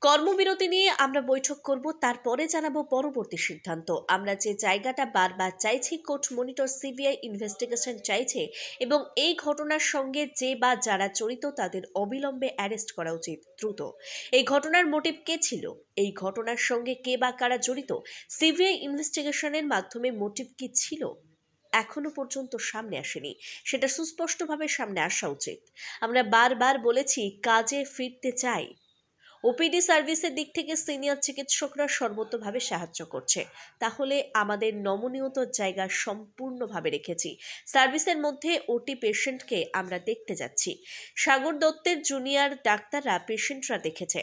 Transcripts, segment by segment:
কর্মবিরতি নিয়ে আমরা বৈঠক করব, তারপরে জানাবো পরবর্তী সিদ্ধান্ত। আমরা যে জায়গাটা বারবার চাইছি, কোর্ট মনিটর সিবিআই ইনভেস্টিগেশন চাইছে এবং এই ঘটনার সঙ্গে যে বা যারা জড়িত তাদের অবিলম্বে অ্যারেস্ট করা উচিত দ্রুত। এই ঘটনার মোটিভ কে ছিল, এই ঘটনার সঙ্গে কে বা কারা জড়িত, সিবিআই ইনভেস্টিগেশনের মাধ্যমে মোটিভ কি ছিল এখনো পর্যন্ত সামনে আসেনি, সেটা সুস্পষ্টভাবে সামনে আসা উচিত। আমরা বারবার বলেছি কাজে ফিরতে চাই। ওপিডি সার্ভিসের দিক থেকে সিনিয়র চিকিৎসকরা সর্বতোভাবে সাহায্য করছে, তাহলে আমাদের নমনীয়ত জায়গা সম্পূর্ণভাবে রেখেছি। সার্ভিসের মধ্যে ওটি পেশেন্টকে আমরা দেখতে যাচ্ছি। সাগর দত্তের জুনিয়র ডাক্তাররা পেশেন্টরা দেখেছে।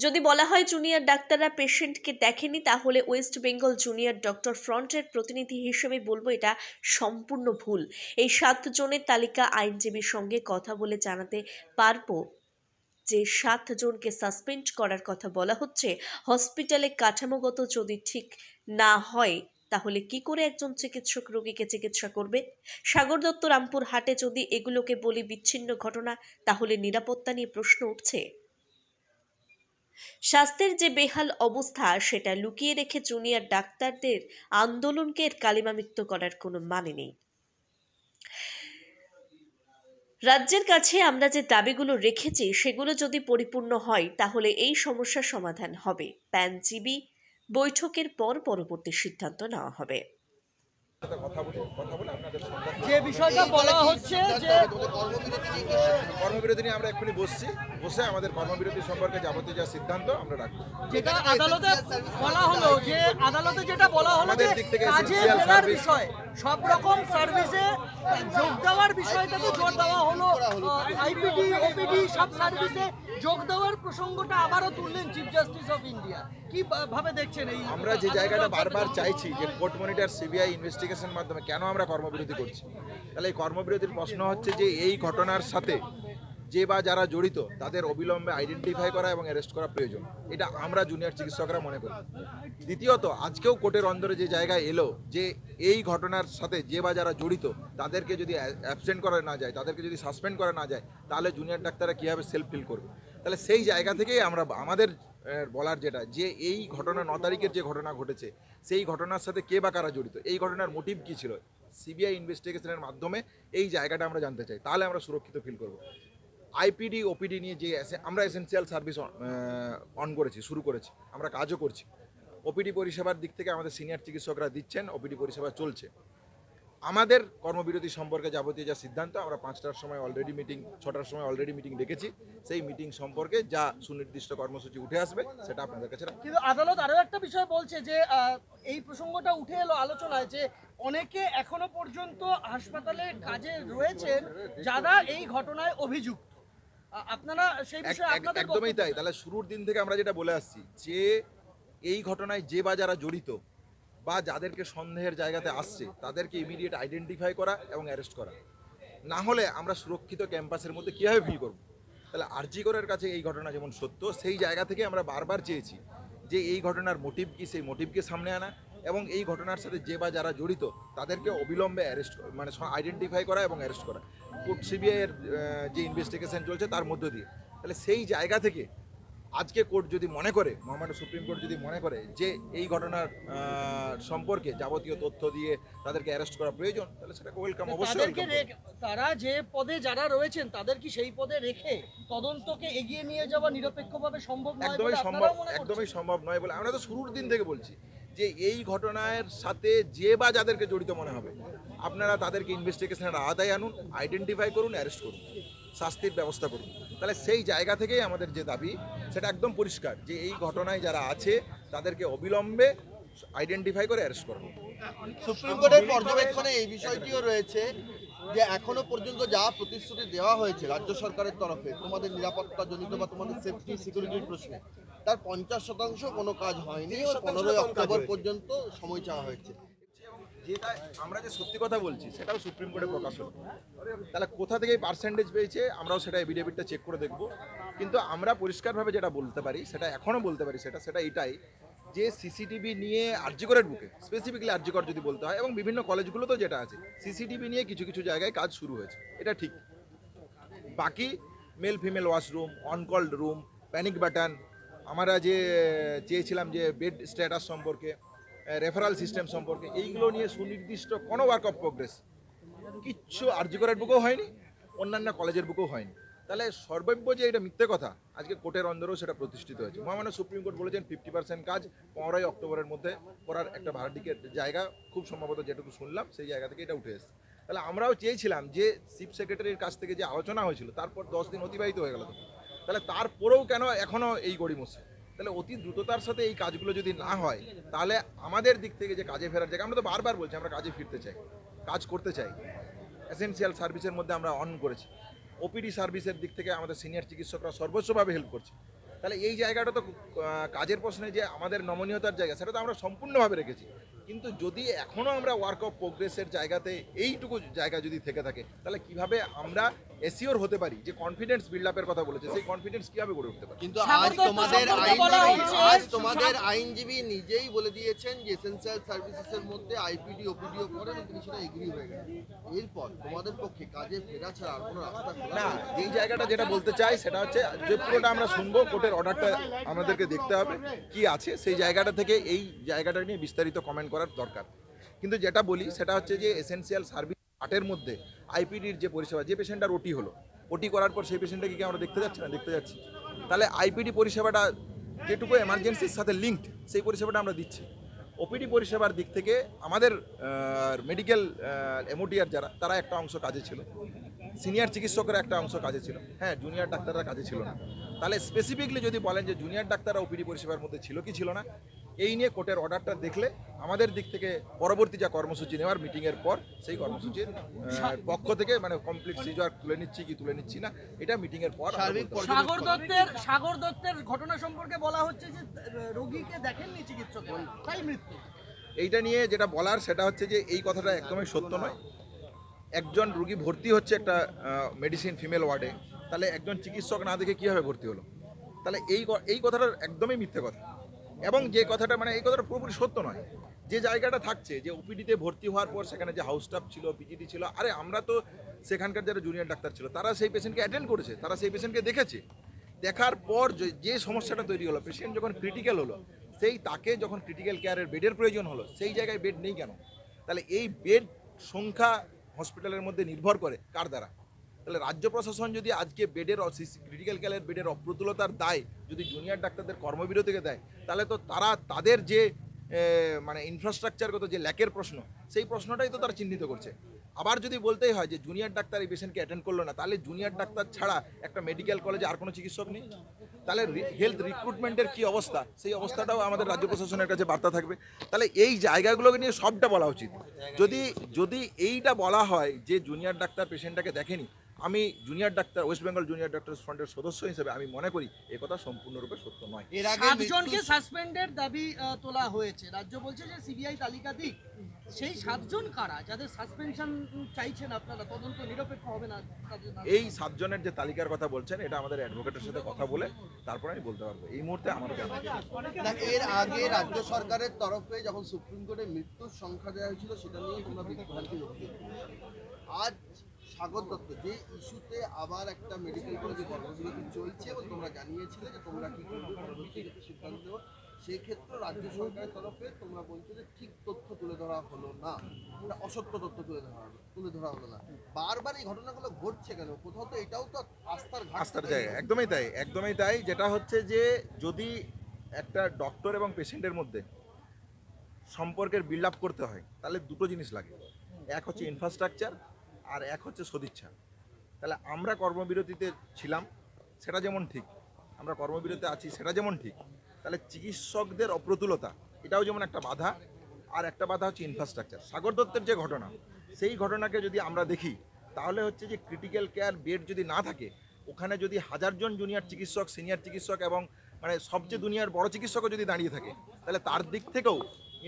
যদি বলা হয় জুনিয়র ডাক্তাররা পেশেন্টকে দেখেনি, তাহলে ওয়েস্ট বেঙ্গল জুনিয়র ডক্টর ফ্রন্টের প্রতিনিধি হিসেবে বলবো এটা সম্পূর্ণ ভুল। এই 7 জনের তালিকা আইনজীবীর সঙ্গে কথা বলে জানাতে পারবো যে 7 জনকে সাসপেন্ড করার কথা বলা হচ্ছে। হসপিটালে কাঠামোগত যদি ঠিক না হয়, তাহলে কি করে একজন চিকিৎসক রোগীকে চিকিৎসা করবে? সাগর দত্ত রামপুর হাটে যদি এগুলোকে বলি বিচ্ছিন্ন ঘটনা, তাহলে নিরাপত্তা নিয়ে প্রশ্ন উঠছে। স্বাস্থ্যের যে বেহাল অবস্থা, সেটা লুকিয়ে রেখে জুনিয়র ডাক্তারদের আন্দোলনকে কালিমালিপ্ত করার কোনো মানে নেই। রাজ্যের কাছে আমরা যে দাবিগুলো রেখেছি সেগুলো যদি পরিপূর্ণ হয়, তাহলে এই সমস্যার সমাধান হবে। প্যানজিবি বৈঠকের পর পরবর্তী সিদ্ধান্ত নেওয়া হবে। যে বিষয়টা বলা হচ্ছে যে কর্মবিরতি নিয়ে আমরা এক্ষুনি বসে আমাদের কর্মবিরতি সম্পর্কে যাবতীয় যা সিদ্ধান্ত আমরা রাখবো। যেটা আদালতে বলা হলো, যে আদালতে যেটা বলা হলো যে আমাদের দিক থেকে কাজে essential ফেরার service- বিষয়, সব রকম সার্ভিসে যোগ দেওয়ার বিষয়টাতে জোর দেওয়া হলো। আইপিডি ওপিডি সব সার্ভিসে যোগ দেওয়ার প্রসঙ্গটা আবারও তুললেন চিফ জাস্টিস অফ ইন্ডিয়া। কি ভাবে দেখছেন এই? আমরা যে জায়গাটা বারবার চাইছি যে কোর্ট মনিটর সিবিআই ইনভেস্টিগেশন মাধ্যমে কেন আমরা কর্মবিরতি করছি, তাহলে এই কর্মবিরতির প্রশ্ন হচ্ছে যে এই ঘটনার সাথে যে বা যারা জড়িত তাদের অবিলম্বে আইডেন্টিফাই করা এবং অ্যারেস্ট করা প্রয়োজন, এটা আমরা জুনিয়র চিকিৎসকরা মনে করি। দ্বিতীয়ত, আজকেও কোর্টের অন্দরে যে জায়গায় এলো যে এই ঘটনার সাথে যে বা যারা জড়িত তাদেরকে যদি অ্যাবসেন্ট করা না যায়, তাদেরকে যদি সাসপেন্ড করা না যায়, তাহলে জুনিয়র ডাক্তাররা কীভাবে সেলফ ফিল করবে? তাহলে সেই জায়গা থেকেই আমরা আমাদের বলার যেটা, যে এই ঘটনা 9 তারিখের যে ঘটনা ঘটেছে, সেই ঘটনার সাথে কে বা কারা জড়িত, এই ঘটনার মোটিভ কী ছিল, সিবিআই ইনভেস্টিগেশনের মাধ্যমে এই জায়গাটা আমরা জানতে চাই, তাহলে আমরা সুরক্ষিত ফিল করব। আইপিডি ওপিডি নিয়ে যে আমরা এসেনশিয়াল সার্ভিস শুরু করেছি, আমরা কাজও করছি। ওপিডি পরিষেবার দিক থেকে আমাদের সিনিয়র চিকিৎসকরা দিচ্ছেন, ওপিডি পরিষেবা চলছে। আমাদের কর্মবিরতি সম্পর্কে যাবতীয় যা সিদ্ধান্ত, আমরা 5টার সময় অলরেডি মিটিং, 6টার সময় অলরেডি মিটিং ডেকেছি। সেই মিটিং সম্পর্কে যা সুনির্দিষ্ট কর্মসূচি উঠে আসবে সেটা আপনাদের কাছে রাখবো। কিন্তু আদালত আরো একটা বিষয় বলছে যে এই প্রসঙ্গটা উঠে এলো আলোচনায়, যে অনেকে এখনো পর্যন্ত হাসপাতালে কাজে রয়েছেন যারা এই ঘটনায় অভিযুক্ত। আপনারা সেই বিষয়ে আপনাদের একদমই তাই। তাহলে শুরুর দিন থেকে আমরা যেটা বলে আসছি যে এই ঘটনায় যে বা যারা জড়িত বা যাদেরকে সন্দেহের জায়গাতে আসছে তাদেরকে ইমিডিয়েট আইডেন্টিফাই করা এবং অ্যারেস্ট করা, না হলে আমরা সুরক্ষিত ক্যাম্পাসের মধ্যে কীভাবে ফিল করব? তাহলে আরজি করের কাছে এই ঘটনা যেমন সত্য, সেই জায়গা থেকে আমরা বারবার চেয়েছি যে এই ঘটনার মোটিভ কী, সেই মোটিভকে সামনে আনা এবং এই ঘটনার সাথে যে বা যারা জড়িত তাদেরকে অবিলম্বে অ্যারেস্ট, মানে আইডেন্টিফাই করা এবং অ্যারেস্ট করা, কোর্ট সিবিআইয়ের যে ইনভেস্টিগেশন চলছে তার মধ্য দিয়ে। তাহলে সেই জায়গা থেকে আজকে কোর্ট যদি মনে করে, মহামান্য সুপ্রিম কোর্ট যদি মনে করে যে এই ঘটনার সম্পর্কে যাবতীয় তথ্য দিয়ে তাদেরকে অ্যারেস্ট করা প্রয়োজন, তাহলে সেটাকে ওয়েলকাম, অবশ্যই তাদেরকে welcome। তারা যে পদে যারা রয়েছেন তাদের কি সেই পদে রেখে তদন্তকে এগিয়ে নিয়ে যাওয়া নিরপেক্ষভাবে সম্ভব নয়? একদমই সম্ভব নয় বলে আমরা তো শুরুর দিন থেকে বলছি যে এই ঘটনার সাথে যে বা যাদেরকে জড়িত মনে হবে আপনারা তাদেরকে ইনভেস্টিগেশনের আওতায় আনুন, আইডেন্টিফাই করুন, অ্যারেস্ট করুন, শাস্তির ব্যবস্থা করুন। তাহলে সেই জায়গা থেকেই আমাদের যে দাবি সেটা একদম পরিষ্কার যে এই ঘটনায় যারা আছে তাদেরকে অবিলম্বে আইডেন্টিফাই করে অ্যারেস্ট করা হোক। সুপ্রিম কোর্টের পর্যবেক্ষণে এই বিষয়টিও রয়েছে যে এখনো পর্যন্ত যা প্রতিশ্রুতি দেওয়া হয়েছে রাজ্য সরকারের তরফে তোমাদের নিরাপত্তা জনিত বা তোমাদের সেফটি সিকিউরিটির প্রশ্নে, তার 50% কোনো কাজ হয়নি। 15 অক্টোবর পর্যন্ত সময় চাওয়া হয়েছে। যেটা আমরা যে সত্যি কথা বলছি সেটাও সুপ্রিম কোর্টে প্রকাশ হলো, তাহলে কোথা থেকে এই পার্সেন্টেজ পেয়েছে আমরাও সেটা এফিডেভিটটা চেক করে দেখব। কিন্তু আমরা পরিষ্কারভাবে যেটা বলতে পারি, সেটা এখনও বলতে পারি, সেটা এটাই যে সিসিটিভি নিয়ে আরজি করের বুকে, স্পেসিফিক্যালি আরজি কর যদি বলতে হয়, এবং বিভিন্ন কলেজগুলোতেও যেটা আছে সিসিটিভি নিয়ে কিছু কিছু জায়গায় কাজ শুরু হয়েছে, এটা ঠিক। বাকি male female washroom, on call room, panic button, আমরা যে চেয়েছিলাম যে বেড স্ট্যাটাস সম্পর্কে, রেফারাল সিস্টেম সম্পর্কে, এইগুলো নিয়ে সুনির্দিষ্ট কোনো ওয়ার্ক অফ প্রোগ্রেস কিচ্ছু আরজি করার বুকেও হয়নি, অন্যান্য কলেজের বুকেও হয়নি। তাহলে সর্বব্য যে এটা মিথ্যে কথা, আজকে কোর্টের অন্দরেও সেটা প্রতিষ্ঠিত হয়েছে। মহামান্য সুপ্রিম কোর্ট বলেছেন 50% কাজ 15ই অক্টোবরের মধ্যে করার একটা ভার্ডিকের জায়গা, খুব সম্ভবত যেটুকু শুনলাম সেই জায়গা থেকে এটা উঠে এসেছে। তাহলে আমরাও চেয়েছিলাম যে চিফ সেক্রেটারির কাছ থেকে যে আলোচনা হয়েছিল তারপর 10 দিন অতিবাহিত হয়ে গেল, তাহলে তারপরেও কেন এখনও এই গড়িমসি? তাহলে অতি দ্রুততার সাথে এই কাজগুলো যদি না হয়, তাহলে আমাদের দিক থেকে যে কাজে ফেরার জায়গা, আমরা তো বারবার বলছি আমরা কাজে ফিরতে চাই, কাজ করতে চাই। এসেনশিয়াল সার্ভিসের মধ্যে আমরা অন করেছি, ওপিডি সার্ভিসের দিক থেকে আমাদের সিনিয়র চিকিৎসকরা সর্বোচ্চভাবে হেল্প করছে। তাহলে এই জায়গাটা তো কাজের প্রশ্নে যে আমাদের নমনীয়তার জায়গা, সেটা তো আমরা সম্পূর্ণভাবে রেখেছি। কিন্তু যদি এখনও আমরা ওয়ার্ক অফ প্রোগ্রেসের জায়গাতে এইটুকু জায়গা যদি থেকে থাকে, তাহলে কিভাবে আমরা এসিওর হতে পারি যে কনফিডেন্স বিল্ড আপের কথা বলেছে, সেই কনফিডেন্স কিভাবে গড়ে উঠতে পারি? কিন্তু সাগর দত্ত তোমাদের সম্পর্কে আইনজীবী নিজেই বলে দিয়েছেন যে এসেনশিয়াল সার্ভিসেসের মধ্যে আইপিডি ওপিডিও করেন, তিনি সেটা এগ্রি হয়ে গেলেন। এরপর তোমাদের পক্ষে কাজে ফেরা ছাড়া আর কোনো রাস্তা খোলা না, নেই? এই জায়গাটা যেটা বলতে চাই সেটা হচ্ছে যে পুরোটা আমরা শুনবো, কোর্টের অর্ডারটা আমাদেরকে দেখতে হবে কি আছে, সেই জায়গাটা থেকে এই জায়গাটা নিয়ে বিস্তারিত কমেন্ট করার দরকার। কিন্তু যেটা বলি সেটা হচ্ছে যে এসেনশিয়াল সার্ভিস পার্টের মধ্যে আইপিডির যে পরিষেবা, যে পেশেন্টটার ওটি হলো, ওটি করার পর সেই পেশেন্টটাকে কি আমরা দেখতে যাচ্ছি না? দেখতে যাচ্ছি। তাহলে আইপিডি পরিষেবাটা যেটুকু এমার্জেন্সির সাথে লিঙ্কড, সেই পরিষেবাটা আমরা দিচ্ছি। ওপিডি পরিষেবার দিক থেকে আমাদের মেডিকেল এমওটিআর যারা, তারা একটা অংশ কাজে ছিল, সিনিয়র চিকিৎসকরা একটা অংশ কাজে ছিল, হ্যাঁ জুনিয়র ডাক্তাররা কাজে ছিল না। তাহলে স্পেসিফিকলি যদি বলেন যে জুনিয়র ডাক্তাররা ওপিডি পরিষেবার মধ্যে ছিল কি ছিল না, এই নিয়ে কোর্টের অর্ডারটা দেখলে আমাদের দিক থেকে পরবর্তী যা কর্মসূচি নেওয়ার মিটিংয়ের পর, সেই কর্মসূচির পক্ষ থেকে মানে কমপ্লিট সিজুয়ার তুলে নিচ্ছি কি তুলে নিচ্ছি না, এটা মিটিংয়ের পর আমরা সার্বিক বলতে পারবো। সাগর দত্তের ঘটনা সম্পর্কে বলা হচ্ছে যে রোগীকে দেখেননি চিকিৎসক, তাই মৃত্যু। এইটা নিয়ে যেটা বলার সেটা হচ্ছে যে এই কথাটা একদমই সত্য নয়। একজন রুগী ভর্তি হচ্ছে একটা মেডিসিন ফিমেল ওয়ার্ডে, তাহলে একজন চিকিৎসক না দেখে কীভাবে ভর্তি হলো? তাহলে এই কথাটা একদমই মিথ্যে কথা। এবং যে কথাটা মানে এই কথাটা পুরোপুরি সত্য নয়। যে জায়গাটা থাকছে যে ওপিডিতে ভর্তি হওয়ার পর সেখানে যে হাউস স্টাফ ছিল, পিজিটি ছিল, আরে আমরা তো সেখানকার যারা জুনিয়র ডাক্তার ছিল তারা সেই পেশেন্টকে অ্যাটেন্ড করেছে, তারা সেই পেশেন্টকে দেখেছে। দেখার পর যে সমস্যাটা তৈরি হলো, পেশেন্ট যখন ক্রিটিক্যাল হলো, সেই তাকে যখন ক্রিটিক্যাল কেয়ারের বেডের প্রয়োজন হলো, সেই জায়গায় বেড নেই কেন? তাহলে এই বেড সংখ্যা হসপিটালের মধ্যে নির্ভর করে কার দ্বারা? তাহলে রাজ্য প্রশাসন যদি আজকে বেডের ক্রিটিক্যাল কেয়ারের বেডের অপ্রতুলতার দায় যদি জুনিয়র ডাক্তারদের কর্মবিরতিকে দেয়, তাহলে তো তাদের যে মানে ইনফ্রাস্ট্রাকচারগত যে ল্যাকের প্রশ্ন, সেই প্রশ্নটাই তো তারা চিহ্নিত করছে। আবার যদি বলতেই হয় যে জুনিয়র ডাক্তার এই পেশেন্টকে অ্যাটেন্ড করলো না, তাহলে জুনিয়র ডাক্তার ছাড়া একটা মেডিকেল কলেজে আর কোনো চিকিৎসক নেই। তাহলে হেলথ রিক্রুটমেন্টের কি অবস্থা, সেই অবস্থাটাও আমাদের রাজ্য প্রশাসনের কাছে বার্তা থাকবে। তাহলে এই জায়গাগুলোকে নিয়ে সবটা বলা উচিত। যদি এইটা বলা হয় যে জুনিয়র ডাক্তার পেশেন্টটাকে দেখেনি, আমি junior doctor, West Bengal junior doctor ফ্রন্টের সদস্য হিসেবে আমি মনে করি এই কথা সম্পূর্ণরূপে সত্য নয়। এর আগে 7 জনকে মৃত্যু- সাসপেন্ডের দাবি তোলা হয়েছে। রাজ্য বলছে যে সিবিআই তালিকা দিক। সেই 7 জন কারা যাদের সাসপেনশন চাইছেন আপনারা? তদন্ত নিরপেক্ষ হবে না তাদের নামে? এই 7 জনের যে তালিকার কথা বলছেন, এটা আমাদের অ্যাডভোকেটের সাথে কথা বলে তারপরে আমি বলতে পারবো। এই মুহূর্তে আমার জানা নেই। না, এর আগে রাজ্য সরকারের তরফে যখন সুপ্রিম কোর্টে মৃত্যুর সংখ্যা দেওয়া হয়েছিল সেটা নিয়ে তোমরা বিভ্রান্তি ব্যক্ত করেছিলে। আজ সাগর দত্ত যে ইস্যুতে আবার একটা মেডিকেল কলেজে কর্মবিরতি চলছে এবং তোমরা জানিয়েছিলে যে তোমরা কি করবে পরবর্তী ক্ষেত্রে সিদ্ধান্ত নেব, সেই ক্ষেত্রে রাজ্য সরকারের তরফে তোমরা বলছো যে ঠিক তথ্য তুলে ধরা হলো না, এটা অসত্য তথ্য তুলে ধরা হলো না। বারবার এই ঘটনাগুলো ঘটছে কেন? কোথাও তো এটাও তো আস্থার ঘাট। আস্থার জায়গা, একদমই তাই, একদমই তাই। যেটা হচ্ছে যে যদি একটা ডক্টর এবং পেশেন্টের মধ্যে সম্পর্কের বিল্ড আপ করতে হয়, তাহলে দুটো জিনিস লাগে। এক হচ্ছে ইনফ্রাস্ট্রাকচার, আর এক হচ্ছে সদিচ্ছা। তাহলে আমরা কর্মবিরতিতে ছিলাম, সেটা যেমন ঠিক, আমরা কর্মবিরতিতে আছি সেটা যেমন ঠিক, তাহলে চিকিৎসকদের অপ্রতুলতা এটাও যেমন একটা বাধা, আর একটা বাধা হচ্ছে ইনফ্রাস্ট্রাকচার। সাগর দত্তের যে ঘটনা, সেই ঘটনাকে যদি আমরা দেখি, তাহলে হচ্ছে যে ক্রিটিক্যাল কেয়ার বেড যদি না থাকে, ওখানে যদি 1000 জন জুনিয়র চিকিৎসক, সিনিয়র চিকিৎসক এবং মানে সবচেয়ে দুনিয়ার বড় চিকিৎসকও যদি দাঁড়িয়ে থাকে, তাহলে তার দিক থেকেও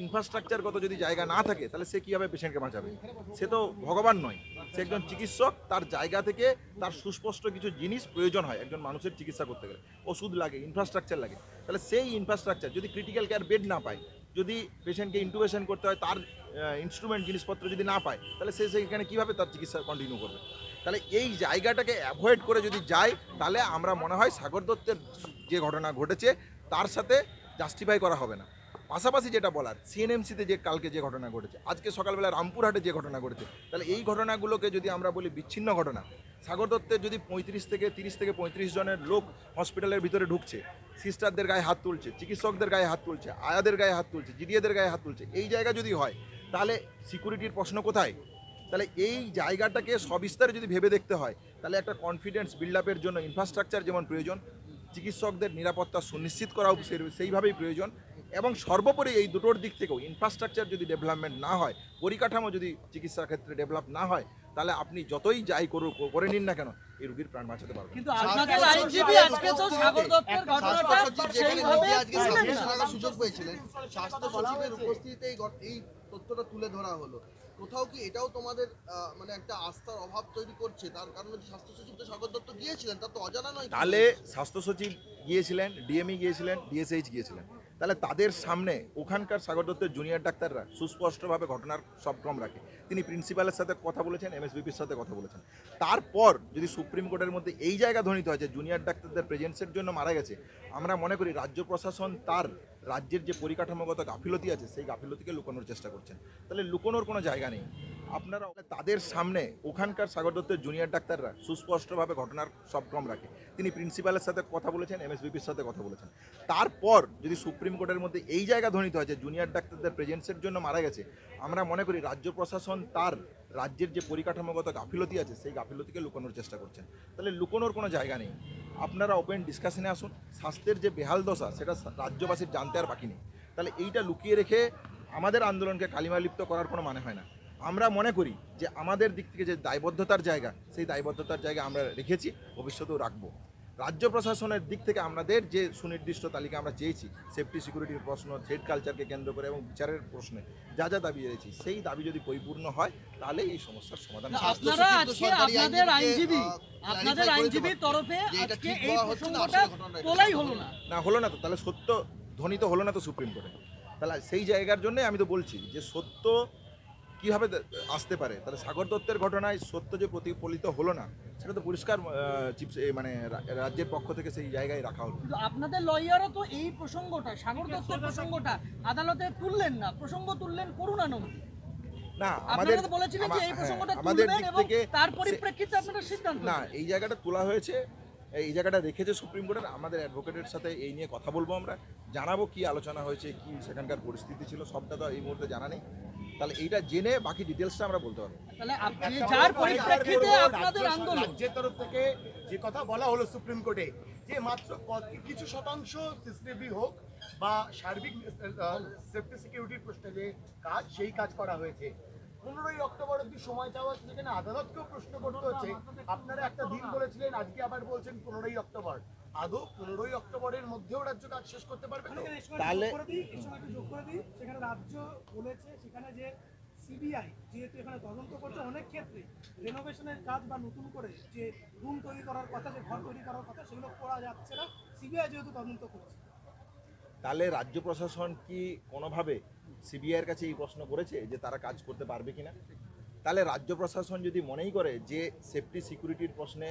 ইনফ্রাস্ট্রাকচারগত যদি জায়গা না থাকে, তাহলে সে কীভাবে পেশেন্টকে বাঁচাবে? সে তো ভগবান নয়, সে একজন চিকিৎসক। তার জায়গা থেকে তার সুস্পষ্ট কিছু জিনিস প্রয়োজন হয় একজন মানুষের চিকিৎসা করতে গেলে। ওষুধ লাগে, ইনফ্রাস্ট্রাকচার লাগে। তাহলে সেই ইনফ্রাস্ট্রাকচার যদি ক্রিটিক্যাল কেয়ার বেড না পায়, যদি পেশেন্টকে ইন্টুবেশন করতে হয়, তার ইনস্ট্রুমেন্ট জিনিসপত্র যদি না পায়, তাহলে সে সেইখানে কীভাবে তার চিকিৎসা কন্টিনিউ করবে? তাহলে এই জায়গাটাকে অ্যাভয়েড করে যদি যায় তাহলে আমরা মনে হয় সাগর দত্তের যে ঘটনা ঘটেছে তার সাথে জাস্টিফাই করা হবে না। পাশাপাশি যেটা বলার, সিএনএমসিতে যে কালকে যে ঘটনা ঘটেছে, আজকে সকালবেলা রামপুরহাটে যে ঘটনা ঘটেছে, তাহলে এই ঘটনাগুলোকে যদি আমরা বলি বিচ্ছিন্ন ঘটনা, সাগর দত্তের যদি 30 থেকে 35 জনের লোক হসপিটালের ভিতরে ঢুকছে, সিস্টারদের গায়ে হাত তুলছে, চিকিৎসকদের গায়ে হাত তুলছে, আয়াদের গায়ে হাত তুলছে, জিডিএদের গায়ে হাত তুলছে, এই জায়গা যদি হয় তাহলে সিকিউরিটির প্রশ্ন কোথায়? তাহলে এই জায়গাটাকে সবিস্তারে যদি ভেবে দেখতে হয় তাহলে একটা কনফিডেন্স বিল্ড আপের জন্য ইনফ্রাস্ট্রাকচার যেমন প্রয়োজন, চিকিৎসকদের নিরাপত্তা সুনিশ্চিত করাও সেইভাবেই প্রয়োজন, এবং সর্বোপরি এই দুটোর দিক থেকেও ইনফ্রাস্ট্রাকচার যদি ডেভেলপমেন্ট না হয়, পরিকাঠামো যদি চিকিৎসার ক্ষেত্রে ডেভেলপ না হয়, তাহলে আপনি যতই যাই করে নিন না কেন এই রোগীর প্রাণ বাঁচাতে পারবেন। কিন্তু আপনাদের আইনজীবী আজকে তো সাগর দত্তের ঘটনাটা সেইভাবে তুললেন না। সুযোগ পেয়েছিলেন, স্বাস্থ্য সচিবের উপস্থিতিতে এই তথ্যটা তুলে ধরা হলো। কোথাও কি এটাও তোমাদের মানে একটা আস্থার অভাব তৈরি করছে? তার কারণ হচ্ছে স্বাস্থ্য সচিব তো সাগর দত্ত গিয়েছিলেন, তার তো অজানা নয়। তাহলে স্বাস্থ্য সচিব গিয়েছিলেন, ডিএমই গিয়েছিলেন, ডিএসএইচ গিয়েছিলেন, তাহলে তাদের সামনে ওখানকার সাগর দত্তের জুনিয়র ডাক্তাররা সুস্পষ্টভাবে ঘটনার সব ক্রম রাখে। তিনি প্রিন্সিপালের সাথে কথা বলেছেন, এমএসবিপির সাথে কথা বলেছেন। তারপর যদি সুপ্রিম কোর্টের মধ্যে এই জায়গা ধ্বনিত হয় যে জুনিয়র ডাক্তারদের প্রেজেন্সের জন্য মারা গেছে, আমরা মনে করি রাজ্য প্রশাসন তার রাজ্যের যে পরিকাঠামোগত গাফিলতি আছে সেই গাফিলতিকে লুকানোর চেষ্টা করছেন। তাহলে লুকানোর কোনো জায়গা নেই। আপনারা তাদের সামনে ওখানকার সাগর দত্তের জুনিয়র ডাক্তাররা সুস্পষ্টভাবে ঘটনার সব ক্রম রাখে। তিনি প্রিন্সিপালের সাথে কথা বলেছেন, এমএসবিপির সাথে কথা বলেছেন। তারপর যদি সুপ্রিম কোর্টের মধ্যে এই জায়গা ধ্বনিত হয় যে জুনিয়র ডাক্তারদের প্রেজেন্সের জন্য মারা গেছে, আমরা মনে করি রাজ্য প্রশাসন তার রাজ্যের যে পরিকাঠামোগত গাফিলতি আছে সেই গাফিলতিকে লুকানোর চেষ্টা করছেন। তাহলে লুকানোর কোনো জায়গা নেই। আপনারা ওপেন ডিসকাশনে আসুন। স্বাস্থ্যের যে বেহাল দশা সেটা রাজ্যবাসীর জানতে আর বাকি নেই। তাহলে এইটা লুকিয়ে রেখে আমাদের আন্দোলনকে কালিমালিপ্ত করার কোনো মানে হয় না। আমরা মনে করি যে আমাদের দিক থেকে যে দায়বদ্ধতার জায়গা, সেই দায়বদ্ধতার জায়গা আমরা রেখেছি, ভবিষ্যতেও রাখবো। রাজ্য প্রশাসনের দিক থেকে আমাদের যে সুনির্দিষ্ট তালিকা আমরা চেয়েছি, সেফটি সিকিউরিটির প্রশ্ন, থ্রেড কালচারকে কেন্দ্র করে এবং বিচারের প্রশ্নে যা যা দাবি চেয়েছি, সেই দাবি যদি পরিপূর্ণ হয় তাহলে এই সমস্যার সমাধান হবে। আপনারা আজকে আপনাদের আইনজীবীর তরফে আজকে এই প্রসঙ্গটা তোলাই হলো না। না হলো না তো, তাহলে সত্য ধ্বনিত হলো না তো সুপ্রিম কোর্টে। তাহলে সেই জায়গার জন্যই আমি তো বলছি যে সত্য কীভাবে আসতে পারে। তাহলে সাগর দত্তের ঘটনায় সত্য যে প্রতিফলিত হলো না সেটা তো পরিষ্কার মানে রাজ্যের পক্ষ থেকে সেই জায়গায় রাখা হলো। কিন্তু আপনাদের লয়ারও তো এই প্রসঙ্গটা, সাগর দত্তের প্রসঙ্গটা আদালতে তুললেন না, প্রসঙ্গ তুললেন করুণানন্দ। না, আপনারা তো বলেছিলেন যে এই প্রসঙ্গটা তুলবেন এবং তার পরিপ্রেক্ষিতে আপনারা সিদ্ধান্ত না, এই জায়গাটা তোলা হয়েছে, এই জায়গাটা রেখেছে সুপ্রিম কোর্টের। আমাদের অ্যাডভোকেটের সাথে এই নিয়ে কথা বলবো, আমরা জানাবো কি আলোচনা হয়েছে, কি সেখানকার পরিস্থিতি ছিল, সবটা তো এই মুহূর্তে জানা নেই। তাহলে এইটা জেনে বাকি ডিটেলসটা আমরা বলতে পারবো। তাহলে আপনি যার পরিপ্রেক্ষিতে আপনাদের আন্দোলন, রাজ্যের তরফ থেকে যে কথা বলা হলো সুপ্রিম কোর্টে যে মাত্র কিছু শতাংশ সিসিটিভি হোক বা সার্বিক সেফটি সিকিউরিটির প্রশ্নে যে কাজ, সেই কাজ করা হয়েছে। 15ই অক্টোবর অব্দি সময় চাওয়া হচ্ছে, যেখানে আদালতকেও প্রশ্ন করতে হচ্ছে। আপনারা একটা দিন বলেছিলেন, আজকে আবার বলছেন 15ই অক্টোবর। আদৌ 15ই অক্টোবরের মধ্যেও রাজ্য কাজ শেষ করতে পারবে? তাহলে যোগ করে দিই, সেখানে রাজ্য বলেছে সেখানে যে সিবিআই যেহেতু এখানে তদন্ত করছে, অনেক ক্ষেত্রে রেনোভেশনের কাজ বা নতুন করে যে রুম তৈরি করার কথা, যে ঘর তৈরি করার কথা, সেগুলো করা যাচ্ছে না, সিবিআই যেহেতু তদন্ত করছে। তাহলে রাজ্য প্রশাসন কি কোনোভাবে সিবিআইয়ের কাছে এই প্রশ্ন করেছে যে তারা কাজ করতে পারবে কিনা? তাহলে রাজ্য প্রশাসন যদি মনেই করে যে সেফটি সিকিউরিটির প্রশ্নে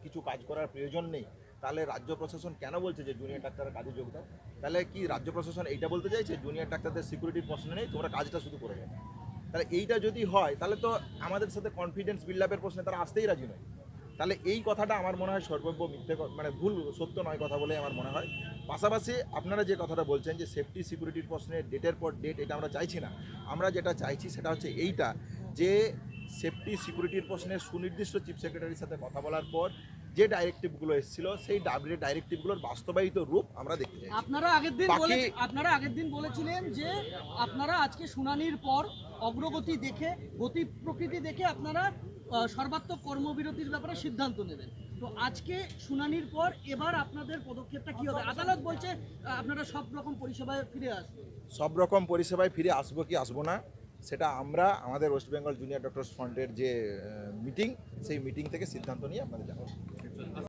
কিছু কাজ করার প্রয়োজন নেই, তাহলে রাজ্য প্রশাসন কেন বলছে যে জুনিয়র ডাক্তাররা কাজে যোগ দাও? তাহলে কি রাজ্য প্রশাসন এইটা বলতে চাইছে জুনিয়র ডাক্তারদের সিকিউরিটির প্রশ্ন নেই, তোমরা কাজটা শুধু করে যাও? তাহলে এইটা যদি হয় তাহলে তো আমাদের সাথে কনফিডেন্স বিল্ড আপের প্রশ্নে তারা আসতেই রাজি নয়। তাহলে এই কথাটা আমার মনে হয় সর্বব্য মিথ্যে, মানে ভুল, সত্য নয় কথা বলে আমার মনে হয়। পাশাপাশি আপনারা যে কথাটা বলছেন যে সেফটি সিকিউরিটির প্রশ্নে ডেটের পর ডেট, এটা আমরা চাইছি না। আমরা যেটা চাইছি সেটা হচ্ছে এইটা যে সেফটি সিকিউরিটির প্রশ্নে সুনির্দিষ্ট চিফ সেক্রেটারির সাথে কথা বলার পর যে ডাইরেক্টিভগুলো এসেছিল সেই ডাইরেক্টিভগুলোর বাস্তবায়িত রূপ আমরা দেখতে চাই। আপনারা আগের দিন বলেছিলেন যে আপনারা আজকে শুনানির পর অগ্রগতি দেখে, গতি প্রকৃতি দেখে আপনারা সর্বাত্মক কর্মবিরতির ব্যাপারে সিদ্ধান্ত নেবেন। তো আজকে শুনানির পর এবার আপনাদের পদক্ষেপটা কি হবে? আদালত বলছে আপনারা সব রকম পরিষেবায় ফিরে আসবেন। সব রকম পরিষেবায় ফিরে আসবো কি আসবো না সেটা আমরা আমাদের ওয়েস্ট বেঙ্গল জুনিয়র ডক্টরস ফ্রন্টের যে মিটিং, সেই মিটিং থেকে সিদ্ধান্ত নিয়ে আপনাদের জানাবো।